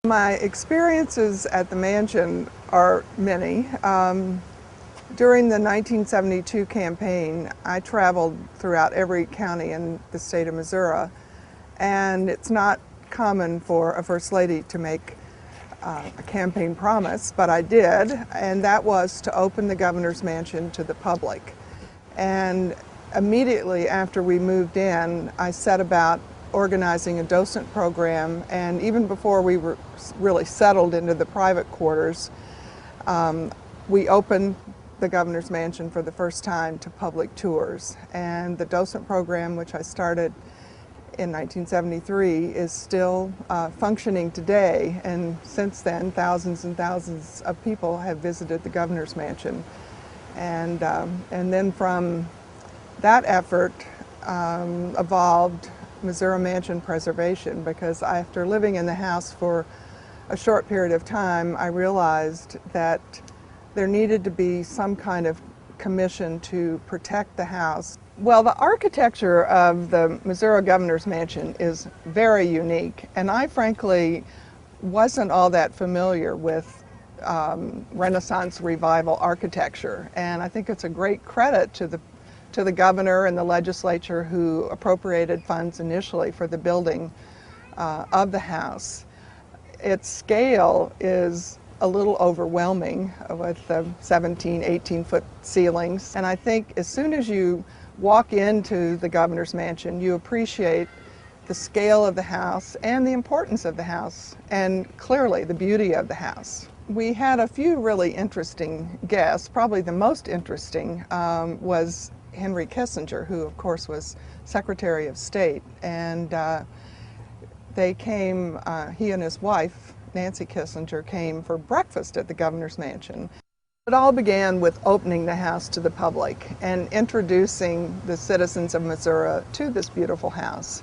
My experiences at the mansion are many. During the 1972 campaign, I traveled throughout every county in the state of Missouri, and it's not common for a First Lady to make a campaign promise, but I did, and that was to open the governor's mansion to the public. And immediately after we moved in, I set about organizing a docent program, and even before we were really settled into the private quarters, we opened the governor's mansion for the first time to public tours. And the docent program, which I started in 1973, is still functioning today, and since then thousands and thousands of people have visited the governor's mansion. And then from that effort evolved Missouri Mansion Preservation, because after living in the house for a short period of time, I realized that there needed to be some kind of commission to protect the house. Well, the architecture of the Missouri Governor's Mansion is very unique, and I frankly wasn't all that familiar with Renaissance Revival architecture, and I think it's a great credit to the governor and the legislature who appropriated funds initially for the building of the house. Its scale is a little overwhelming with the 17, 18-foot ceilings, and I think as soon as you walk into the governor's mansion, you appreciate the scale of the house and the importance of the house, and clearly the beauty of the house. We had a few really interesting guests. Probably the most interesting was Henry Kissinger, who of course was Secretary of State, and they came, he and his wife, Nancy Kissinger, came for breakfast at the governor's mansion. It all began with opening the house to the public and introducing the citizens of Missouri to this beautiful house.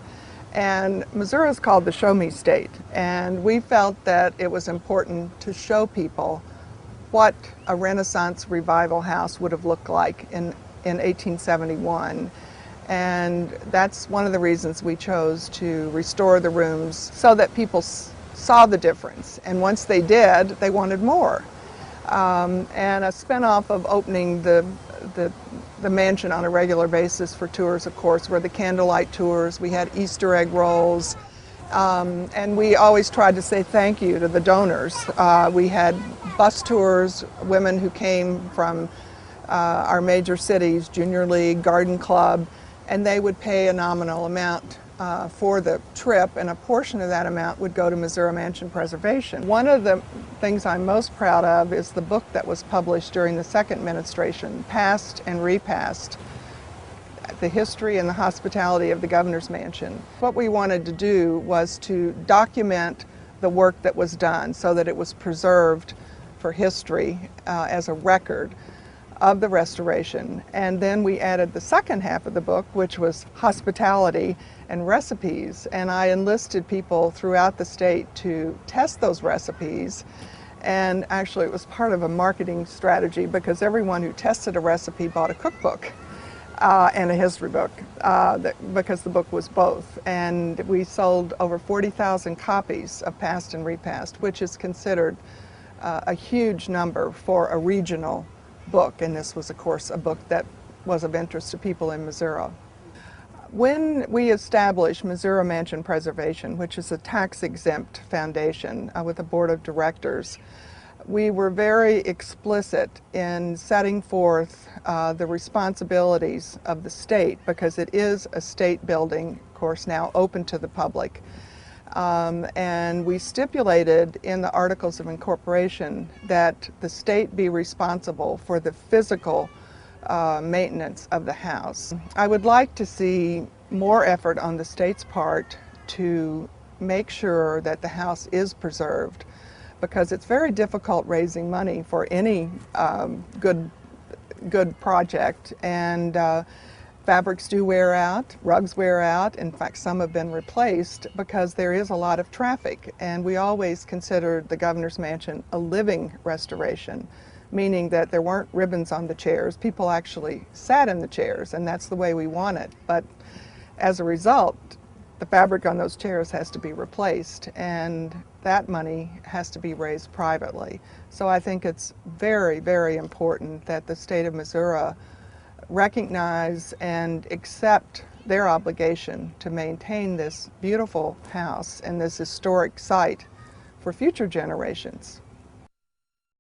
And Missouri is called the Show Me State, and we felt that it was important to show people what a Renaissance Revival house would have looked like in 1871, and that's one of the reasons we chose to restore the rooms so that people saw the difference, and once they did, they wanted more. And a spinoff of opening the mansion on a regular basis for tours, of course, were the candlelight tours. We had Easter egg rolls, and we always tried to say thank you to the donors. We had bus tours, women who came from our major cities, Junior League, Garden Club, and they would pay a nominal amount for the trip, and a portion of that amount would go to Missouri Mansion Preservation. One of the things I'm most proud of is the book that was published during the second administration, Past and Repassed, the history and the hospitality of the governor's mansion. What we wanted to do was to document the work that was done so that it was preserved for history as a record of the restoration. And then we added the second half of the book, which was hospitality and recipes, and I enlisted people throughout the state to test those recipes. And actually it was part of a marketing strategy, because everyone who tested a recipe bought a cookbook and a history book, because the book was both. And we sold over 40,000 copies of Past and Repassed, which is considered a huge number for a regional book, and this was of course a book that was of interest to people in Missouri. When we established Missouri Mansion Preservation, which is a tax-exempt foundation with a board of directors, we were very explicit in setting forth the responsibilities of the state, because it is a state building, of course, now open to the public. And we stipulated in the Articles of Incorporation that the state be responsible for the physical maintenance of the house. I would like to see more effort on the state's part to make sure that the house is preserved, because it's very difficult raising money for any good project, and fabrics do wear out, rugs wear out. In fact, some have been replaced because there is a lot of traffic, and we always considered the governor's mansion a living restoration, meaning that there weren't ribbons on the chairs. People actually sat in the chairs, and that's the way we want it. But as a result, the fabric on those chairs has to be replaced, and that money has to be raised privately. So I think it's very, very important that the state of Missouri recognize and accept their obligation to maintain this beautiful house and this historic site for future generations.